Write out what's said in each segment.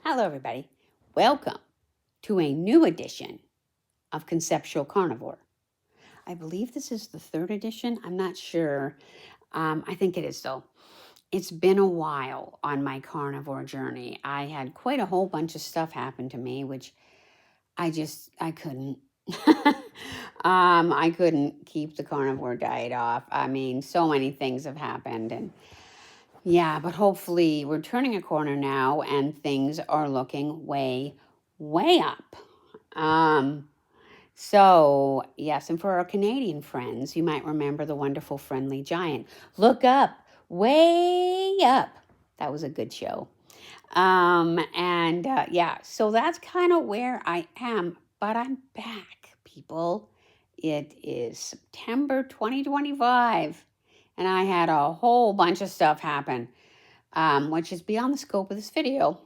Hello, everybody. Welcome to a new edition of Conceptual Carnivore. I believe this is the third edition. I'm not sure. I think it is, though. It's been a while on my carnivore journey. I had quite a whole bunch of stuff happen to me, which I couldn't. I couldn't keep the carnivore diet off. I mean, so many things have happened, and yeah, but hopefully we're turning a corner now and things are looking way, way up. So, yes, and for our Canadian friends, you might remember the wonderful Friendly Giant. Look up, way up. That was a good show. Yeah, so that's kind of where I am, but I'm back, people. It is September 2025, and I had a whole bunch of stuff happen, which is beyond the scope of this video.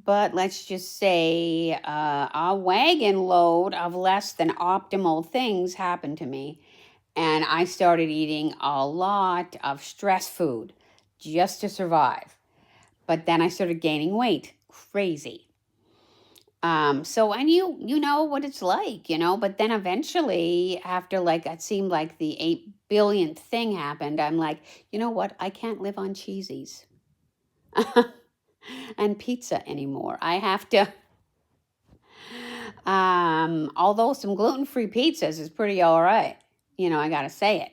But let's just say a wagon load of less than optimal things happened to me. And I started eating a lot of stress food just to survive. But then I started gaining weight. Crazy. And you know what it's like, but then eventually after it seemed like the 8 billionth thing happened, I'm like, you know what? I can't live on cheesies and pizza anymore. I have to, although some gluten-free pizzas is pretty all right, I gotta say it.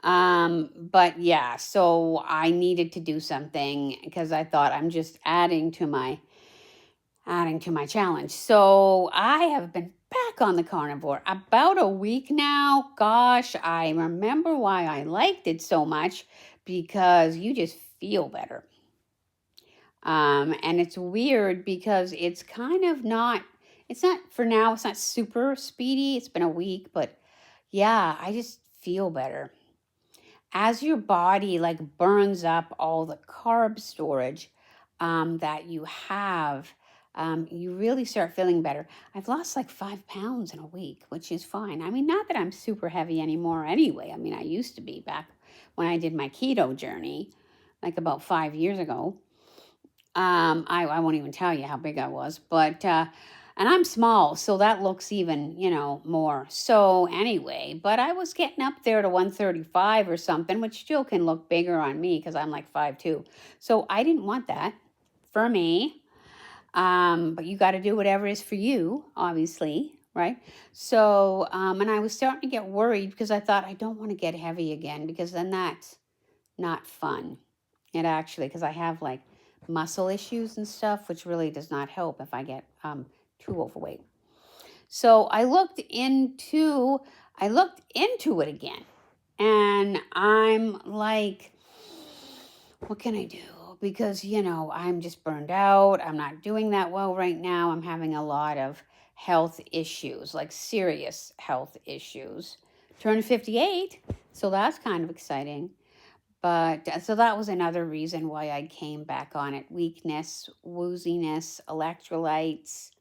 But yeah, so I needed to do something because I thought I'm just adding to my challenge. So I have been back on the carnivore about a week now. Gosh, I remember why I liked it so much, because you just feel better. And it's weird because it's kind of not, for now, it's not super speedy. It's been a week, but yeah, I just feel better. As your body burns up all the carb storage that you have, you really start feeling better. I've lost 5 pounds in a week, which is fine. I mean, not that I'm super heavy anymore anyway. I mean, I used to be back when I did my keto journey, about 5 years ago. I won't even tell you how big I was, but, and I'm small, so that looks even, more. So anyway, but I was getting up there to 135 or something, which still can look bigger on me because I'm 5'2". So I didn't want that for me. But you got to do whatever is for you, obviously, right? So, and I was starting to get worried because I thought I don't want to get heavy again, because then that's not fun. It actually, because I have muscle issues and stuff, which really does not help if I get too overweight. So I looked into it again, and I'm like, what can I do? Because, I'm just burned out. I'm not doing that well right now. I'm having a lot of health issues, serious health issues. Turned 58, so that's kind of exciting. But so that was another reason why I came back on it. Weakness, wooziness, electrolytes,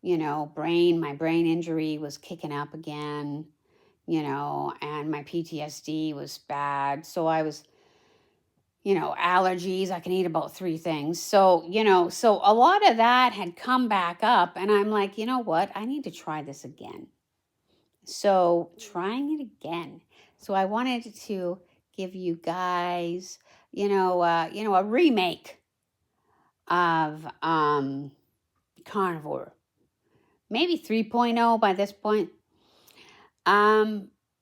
my brain injury was kicking up again, and my PTSD was bad. So I was, allergies. I can eat about 3 things. So, so a lot of that had come back up, and I'm like, you know what? I need to try this again. So trying it again. So I wanted to give you guys, a remake of Carnivore, maybe 3.0 by this point,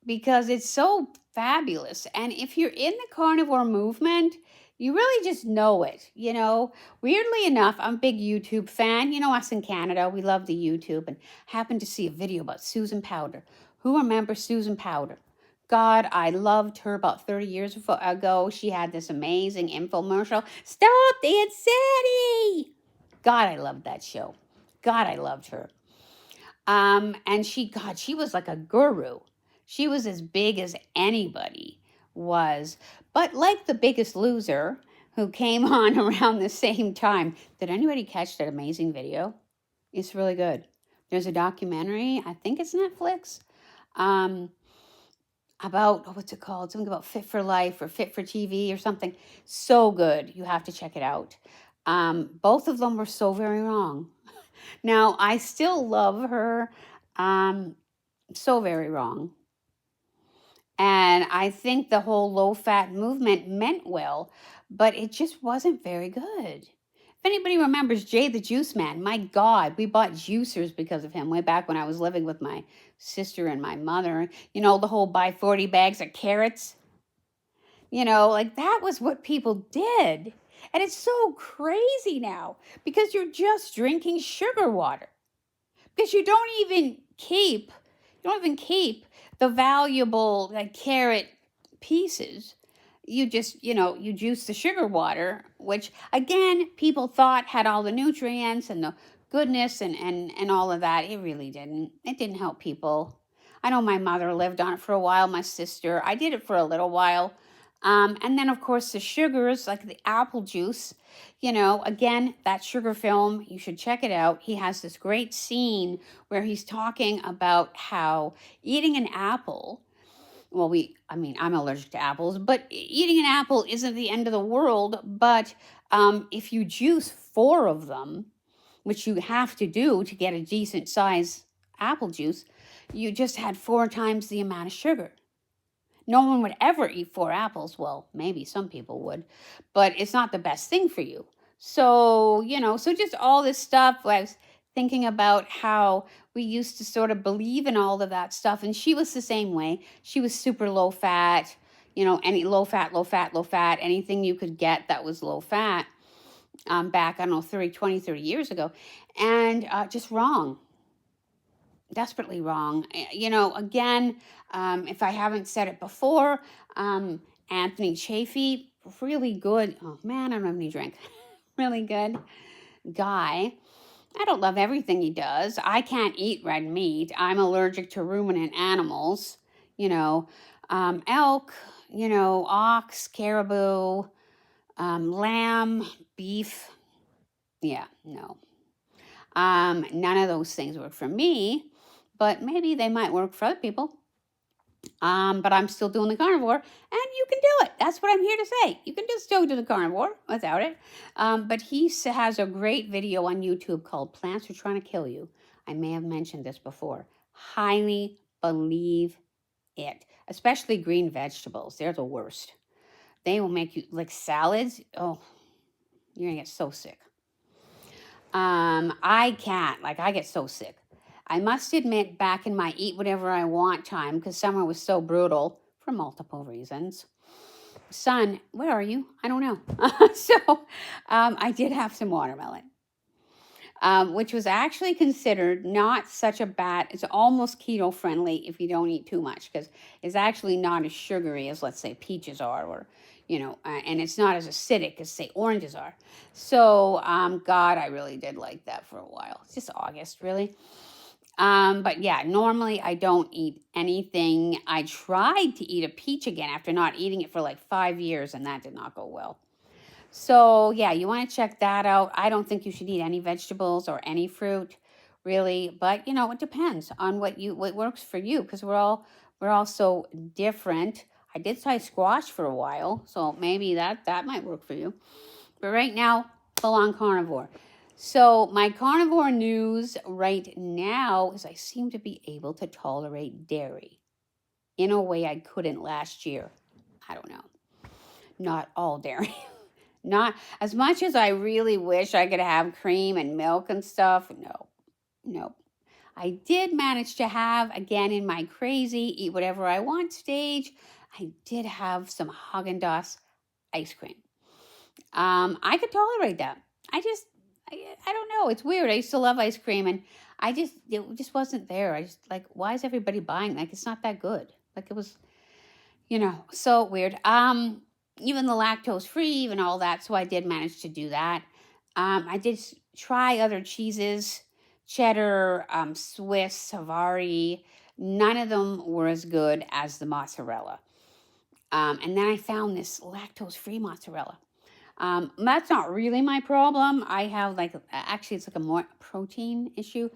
because it's so fabulous. And if you're in the carnivore movement, you really just know it. Weirdly enough, I'm a big YouTube fan. Us in Canada, we love the YouTube, and happened to see a video about Susan Powder. Who remembers Susan Powder? God, I loved her about 30 years ago. She had this amazing infomercial. Stop the insanity! God, I loved that show. God, I loved her. And she was like a guru. She was as big as anybody was. But like The Biggest Loser, who came on around the same time. Did anybody catch that amazing video? It's really good. There's a documentary, I think it's Netflix, about, what's it called? Something about Fit for Life or Fit for TV or something. So good. You have to check it out. Both of them were so very wrong. Now, I still love her. So very wrong. And I think the whole low fat movement meant well, but it just wasn't very good. If anybody remembers Jay the Juice Man, my God, we bought juicers because of him way back when I was living with my sister and my mother. You know, the whole buy 40 bags of carrots. You know, like that was what people did. And it's so crazy now because you're just drinking sugar water. Because you don't even keep the valuable like carrot pieces. You just, you juice the sugar water, which again people thought had all the nutrients and the goodness and all of that. It really didn't. It didn't help people. I know my mother lived on it for a while, my sister. I did it for a little while. And then of course the sugars like the apple juice, again, that sugar film, you should check it out. He has this great scene where he's talking about how eating an apple, well, I'm allergic to apples, but eating an apple isn't the end of the world. But if you juice 4 of them, which you have to do to get a decent size apple juice, you just had 4 times the amount of sugar. No one would ever eat 4 apples. Well, maybe some people would, but it's not the best thing for you. So, so just all this stuff. I was thinking about how we used to sort of believe in all of that stuff. And she was the same way. She was super low fat, any low fat, anything you could get that was low fat back, I don't know, 30 years ago. And just wrong. Desperately wrong. Again, if I haven't said it before, Anthony Chafee, really good. Oh man, I don't have any drink. Really good guy. I don't love everything he does. I can't eat red meat. I'm allergic to ruminant animals. Elk, ox, caribou, lamb, beef. Yeah, no. None of those things work for me, but maybe they might work for other people. But I'm still doing the carnivore, and you can do it. That's what I'm here to say. You can just still do the carnivore without it. But he has a great video on YouTube called Plants Are Trying to Kill You. I may have mentioned this before. Highly believe it, especially green vegetables. They're the worst. They will make you, like salads. Oh, you're going to get so sick. I can't. I get so sick. I must admit, back in my eat whatever I want time, because summer was so brutal for multiple reasons. Son, where are you? I don't know. I did have some watermelon, which was actually considered not such a bad, it's almost keto friendly if you don't eat too much, because it's actually not as sugary as, let's say, peaches are, or and it's not as acidic as, say, oranges are. So, God, I really did like that for a while. It's just August, really. But yeah, normally I don't eat anything. I tried to eat a peach again after not eating it for like 5 years, and that did not go well. So yeah, you want to check that out. I don't think you should eat any vegetables or any fruit, really. But it depends on what works for you, because we're all so different. I did try squash for a while, so maybe that might work for you. But right now, full on carnivore. So my carnivore news right now is I seem to be able to tolerate dairy in a way I couldn't last year. I don't know. Not all dairy. Not as much as I really wish I could have cream and milk and stuff. No. I did manage to have, again, in my crazy eat whatever I want stage, I did have some Haagen-Dazs ice cream. I could tolerate that. I don't know. It's weird. I used to love ice cream, and it just wasn't there. I just why is everybody buying? It's not that good. It was, so weird. Even the lactose free, even all that. So I did manage to do that. I did try other cheeses, cheddar, Swiss, Havarti. None of them were as good as the mozzarella. And then I found this lactose free mozzarella. That's not really my problem. I have actually it's a more protein issue,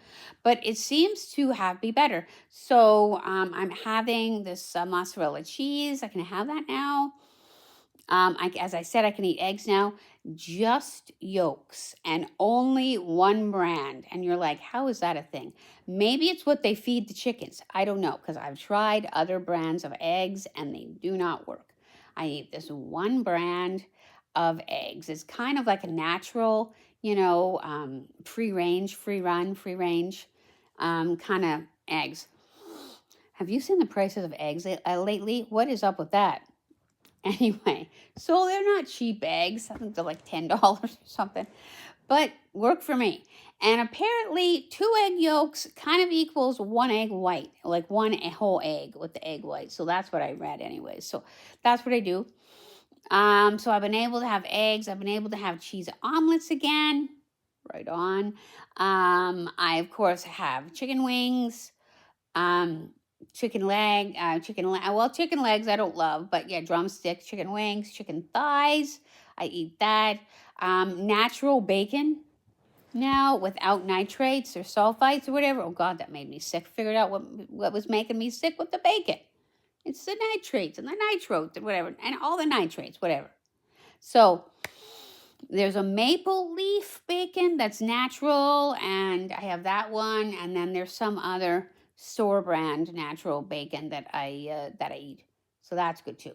but it seems to be better. So I'm having this mozzarella cheese. I can have that now. As I said, I can eat eggs now. just yolks and only one brand. And you're like, how is that a thing? Maybe it's what they feed the chickens. I don't know, because I've tried other brands of eggs and they do not work. I eat this one brand of eggs. It's kind of like a natural, free range, free range kind of eggs. Have you seen the prices of eggs lately? What is up with that? Anyway, so they're not cheap eggs. I think they're like $10 or something, but work for me. And apparently, 2 egg yolks kind of equals 1 egg white, like one whole egg with the egg white. So that's what I read, anyway. So that's what I do. So I've been able to have eggs. I've been able to have cheese omelets again. Right on. I of course have chicken wings. Chicken chicken legs I don't love, but yeah, drumsticks, chicken wings, chicken thighs, I eat that. Natural bacon now without nitrates or sulfites or whatever. Oh God, that made me sick. Figured out what was making me sick with the bacon. It's the nitrates and the nitrates and whatever, and all the nitrates, whatever. So there's a maple leaf bacon that's natural, and I have that one. And then there's some other store brand natural bacon that I eat. So that's good too.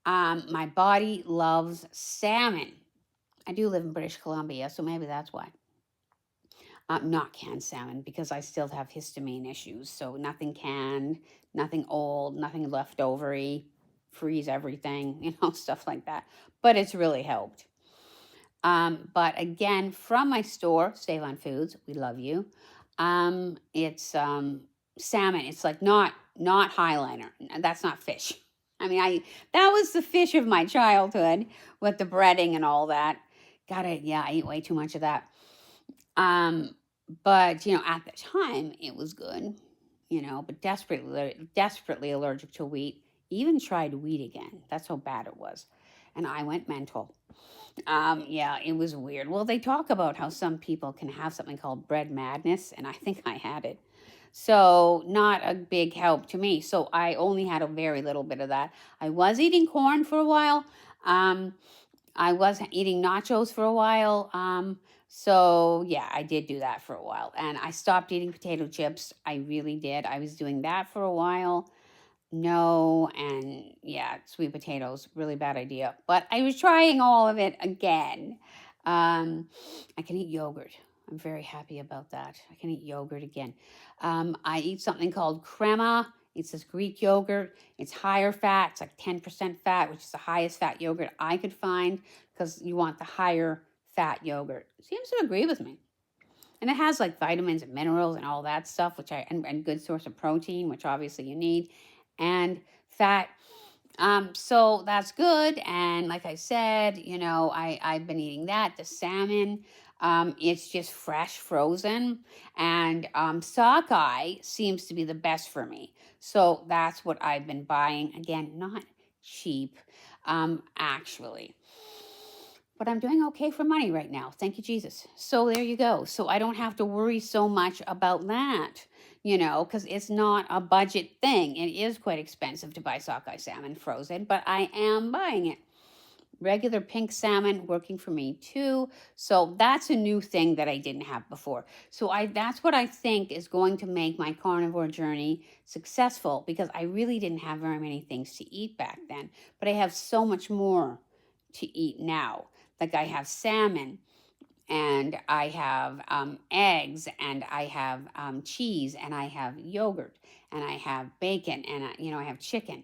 My body loves salmon. I do live in British Columbia, so maybe that's why. Not canned salmon, because I still have histamine issues. So nothing canned, nothing old, nothing leftovery, freeze everything, stuff like that. But it's really helped. But again, from my store, Save on Foods, we love you. It's salmon. It's like not Highliner. That's not fish. I mean, that was the fish of my childhood with the breading and all that. I eat way too much of that. But at the time it was good. But desperately allergic to wheat. Even tried wheat again. That's how bad it was, and I went mental. Yeah, it was weird. Well, they talk about how some people can have something called bread madness, and I think I had it. So, not a big help to me. So, I only had a very little bit of that. I was eating corn for a while. I was eating nachos for a while. So, yeah, I did do that for a while. And I stopped eating potato chips. I really did. I was doing that for a while. No, and yeah, sweet potatoes, really bad idea. But I was trying all of it again. I can eat yogurt. I'm very happy about that. I can eat yogurt again. I eat something called crema. It's this Greek yogurt. It's higher fat. It's like 10% fat, which is the highest fat yogurt I could find, because you want the higher fat yogurt. It seems to agree with me. And it has like vitamins and minerals and all that stuff, and good source of protein, which obviously you need, and fat. So that's good. And like I said, I've been eating that, the salmon. It's just fresh, frozen. And sockeye seems to be the best for me. So that's what I've been buying. Again, not cheap, actually. But I'm doing okay for money right now. Thank you, Jesus. So there you go. So I don't have to worry so much about that, because it's not a budget thing. It is quite expensive to buy sockeye salmon frozen, but I am buying it. Regular pink salmon working for me too. So that's a new thing that I didn't have before. So that's what I think is going to make my carnivore journey successful, because I really didn't have very many things to eat back then, but I have so much more to eat now. Like I have salmon, and I have eggs, and I have cheese, and I have yogurt, and I have bacon, and I have chicken.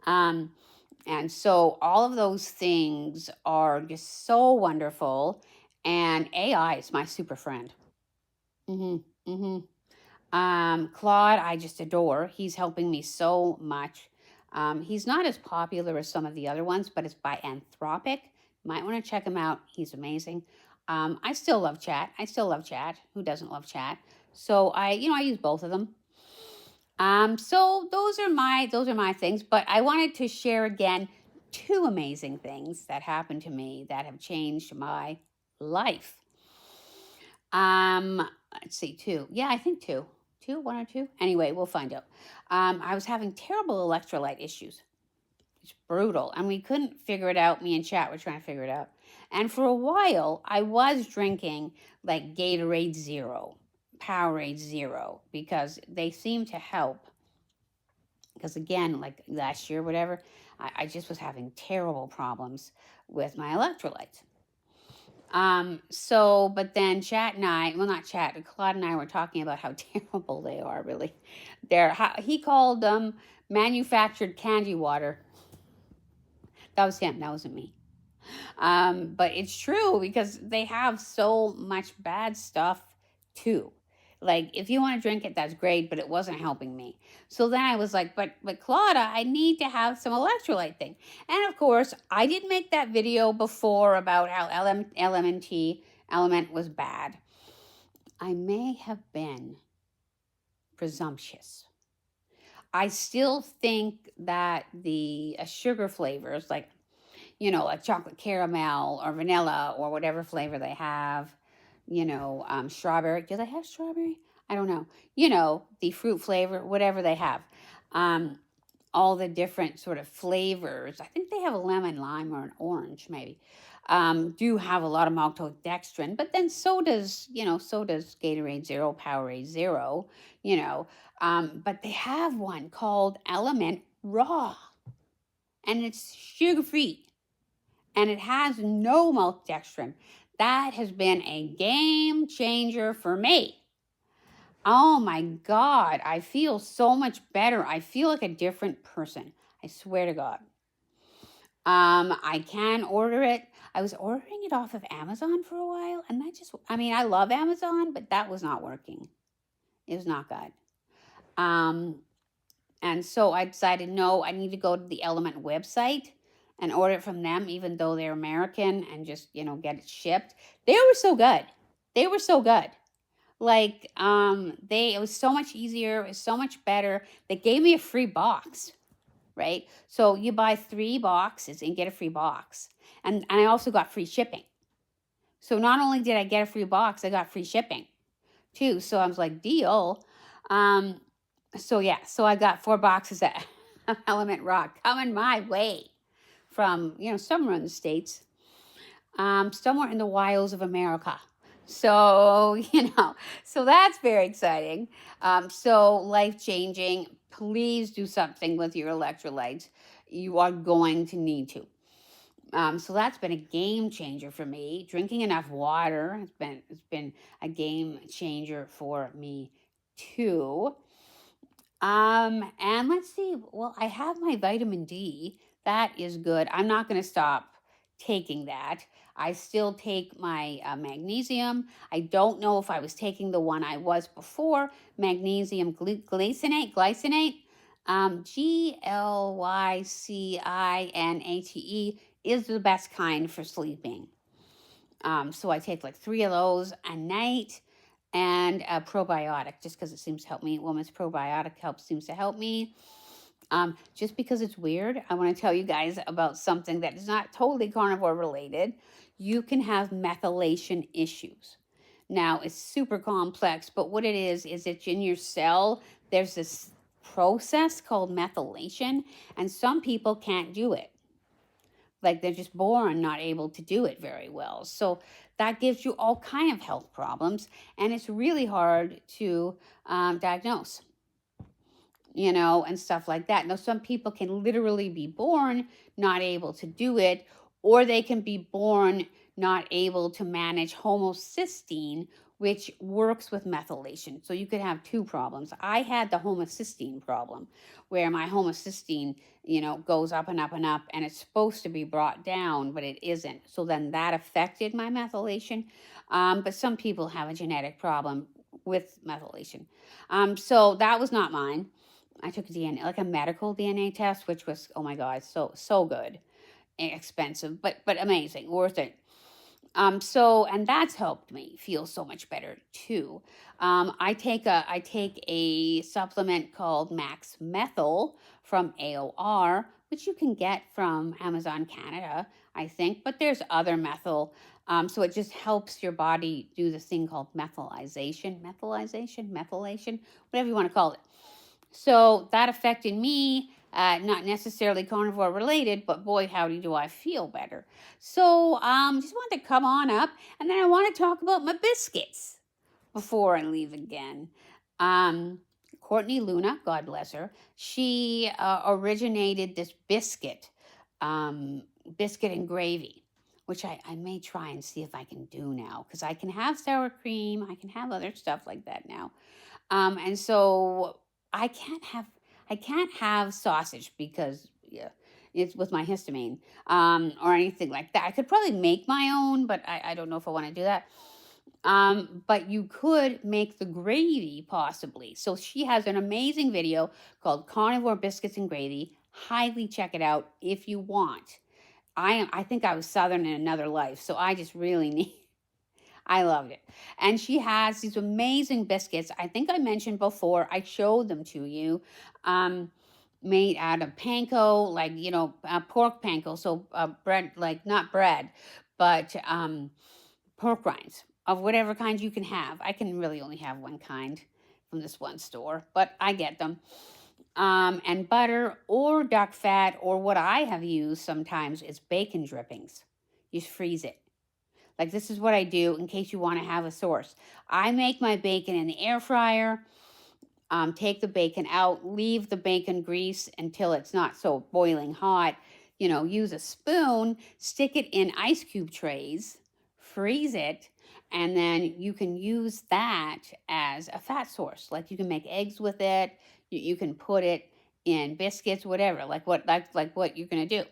And so all of those things are just so wonderful. And AI is my super friend. Claude, I just adore. He's helping me so much. He's not as popular as some of the other ones, but it's by Anthropic. Might want to check him out. He's amazing. I still love chat. Who doesn't love chat? So I use both of them. So those are my things. But I wanted to share again 2 amazing things that happened to me that have changed my life. Let's see, 2. Yeah, I think 2. 1 or 2. Anyway, we'll find out. I was having terrible electrolyte issues. It's brutal. And we couldn't figure it out. Me and Chat were trying to figure it out. And for a while, I was drinking like Gatorade Zero, Powerade Zero, because they seem to help. Because again, like last year, whatever, I just was having terrible problems with my electrolytes. But then Chat and I, well, not Chat, Claude and I were talking about how terrible they are, really. He called them manufactured candy water. That was him, that wasn't me. But it's true because they have so much bad stuff too. Like if you want to drink it, that's great, but it wasn't helping me. So then I was like, but Claudia, I need to have some electrolyte thing. And of course, I did make that video before about how LMNT element was bad. I may have been presumptuous. I still think that the sugar flavors, like like chocolate caramel or vanilla or whatever flavor they have, strawberry. Do they have strawberry? I don't know. The fruit flavor, whatever they have. All the different sort of flavors. I think they have a lemon, lime, or an orange, maybe. Do have a lot of maltodextrin, but then so does Gatorade Zero, Powerade Zero, but they have one called Element Raw, and it's sugar-free, and it has no maltodextrin. That has been a game changer for me. Oh my God, I feel so much better. I feel like a different person. I swear to God. I can order it. I was ordering it off of Amazon for a while, and I love Amazon, but that was not working. It was not good. And so I decided, no, I need to go to the Element website and order it from them, even though they're American, and just, get it shipped. They were so good. They were so good. Like, it was so much easier. It was so much better. They gave me a free box, right? So you buy 3 boxes and get a free box. And I also got free shipping. So not only did I get a free box, I got free shipping too. So I was like, deal. So I got 4 boxes of Element Rock coming my way from, somewhere in the States, somewhere in the wilds of America. So, so that's very exciting. So life-changing. Please do something with your electrolytes. You are going to need to. So that's been a game changer for me. Drinking enough water has been a game changer for me too. And let's see. Well, I have my vitamin D. That is good. I'm not going to stop taking that. I still take my magnesium. I don't know if I was taking the one I was before, magnesium glycinate, glycinate is the best kind for sleeping. So I take like 3 of those a night, and a probiotic, just because it seems to help me. Woman's probiotic seems to help me. Just because it's weird, I want to tell you guys about something that is not totally carnivore related. You can have methylation issues. Now, it's super complex, but what it is it's in your cell. There's this process called methylation, and some people can't do it. Like they're just born not able to do it very well. So that gives you all kind of health problems, and it's really hard to diagnose, and stuff like that. Now, some people can literally be born not able to do it, or they can be born not able to manage homocysteine, which works with methylation. So you could have 2 problems. I had the homocysteine problem, where my homocysteine, goes up and up and up, and it's supposed to be brought down, but it isn't. So then that affected my methylation. But some people have a genetic problem with methylation. So that was not mine. I took a DNA, like a medical DNA test, which was, oh my God, so good. Expensive, but amazing, worth it. And that's helped me feel so much better too. I take a supplement called Max Methyl from AOR, which you can get from Amazon Canada, I think, but there's other methyl. So it just helps your body do this thing called methylation, whatever you want to call it. So that affected me. Not necessarily carnivore related, but boy, howdy, do I feel better. So, just wanted to come on up, and then I want to talk about my biscuits before I leave again. Um, Courtney Luna, God bless her, she originated this biscuit and gravy, which I may try and see if I can do now, because I can have sour cream, I can have other stuff like that now. And so I can't have I can't have sausage because yeah, it's with my histamine, or anything like that. I could probably make my own, but I don't know if I want to do that. But you could make the gravy possibly. So she has an amazing video called Carnivore Biscuits and Gravy. Highly check it out if you want. I think I was Southern in another life, so I just really need. I loved it. And she has these amazing biscuits. I think I mentioned before, I showed them to you. Um, Made out of panko, like, pork panko. So bread, like not bread, but pork rinds of whatever kind you can have. I can really only have one kind from this one store, but I get them. And butter or duck fat, or what I have used sometimes is bacon drippings. You just freeze it. Like, this is what I do in case you want to have a source. I make my bacon in the air fryer. Take the bacon out, leave the bacon grease until it's not so boiling hot. Use a spoon, stick it in ice cube trays, freeze it, and then you can use that as a fat source. Like, you can make eggs with it. You can put it in biscuits, whatever. Like what you're gonna do.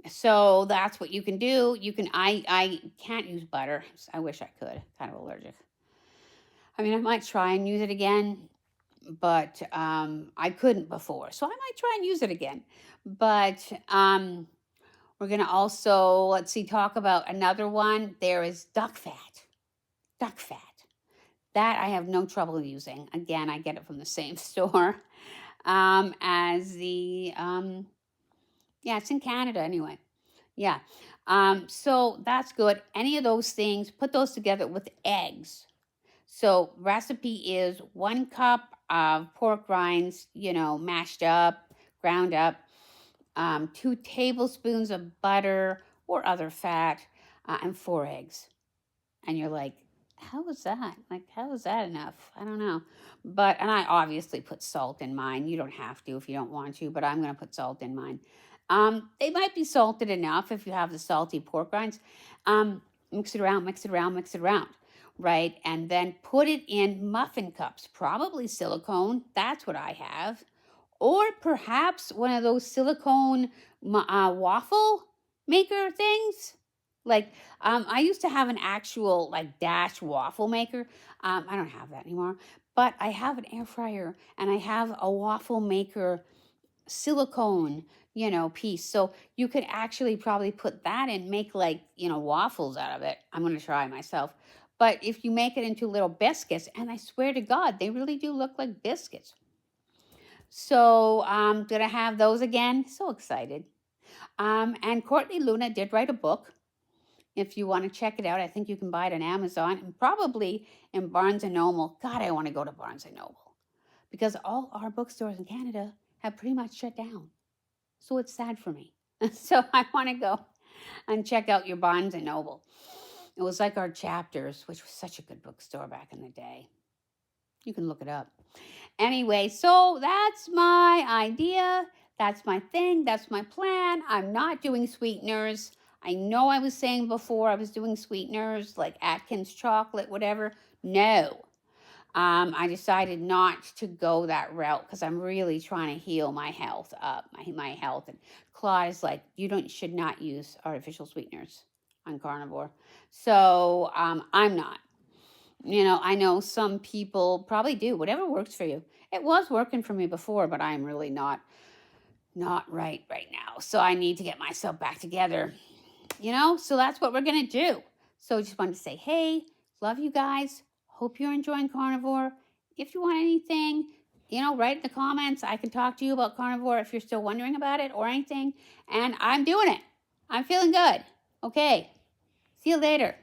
So that's what you can do. I can't use butter. I wish I could. Kind of allergic. I mean, I might try and use it again, but I couldn't before. So I might try and use it again. But we're gonna also, let's see, talk about another one. There is duck fat. Duck fat. That I have no trouble using. Again, I get it from the same store as the yeah, it's in Canada anyway. Yeah. So that's good. Any of those things, put those together with eggs. So recipe is 1 cup of pork rinds, mashed up, ground up, 2 tablespoons of butter or other fat, and 4 eggs. And you're like, how is that? Like, how is that enough? I don't know. And I obviously put salt in mine. You don't have to if you don't want to, but I'm going to put salt in mine. They might be salted enough if you have the salty pork rinds. Mix it around, mix it around, mix it around, right? And then put it in muffin cups, probably silicone. That's what I have. Or perhaps one of those silicone waffle maker things. Like, I used to have an actual, like, Dash waffle maker. I don't have that anymore. But I have an air fryer, and I have a waffle maker silicone, piece. So you could actually probably put that in, make, like, waffles out of it. I'm going to try myself. But if you make it into little biscuits, and I swear to God, they really do look like biscuits. So I'm going to have those again. So excited. And Courtney Luna did write a book. If you want to check it out, I think you can buy it on Amazon and probably in Barnes & Noble. God, I want to go to Barnes & Noble because all our bookstores in Canada have pretty much shut down. So it's sad for me. So I want to go and check out your Barnes & Noble. It was like our Chapters, which was such a good bookstore back in the day. You can look it up. Anyway, so that's my idea. That's my thing. That's my plan. I'm not doing sweeteners. I know I was saying before I was doing sweeteners like Atkins chocolate, whatever. No. I decided not to go that route because I'm really trying to heal my health up, my health. And Claude is like, you should not use artificial sweeteners on carnivore. So I'm not. I know some people probably do. Whatever works for you. It was working for me before, but I'm really not right now. So I need to get myself back together. So that's what we're going to do. So just wanted to say, hey, love you guys. Hope you're enjoying carnivore. If you want anything, write in the comments. I can talk to you about carnivore if you're still wondering about it or anything. And I'm doing it. I'm feeling good. Okay. See you later.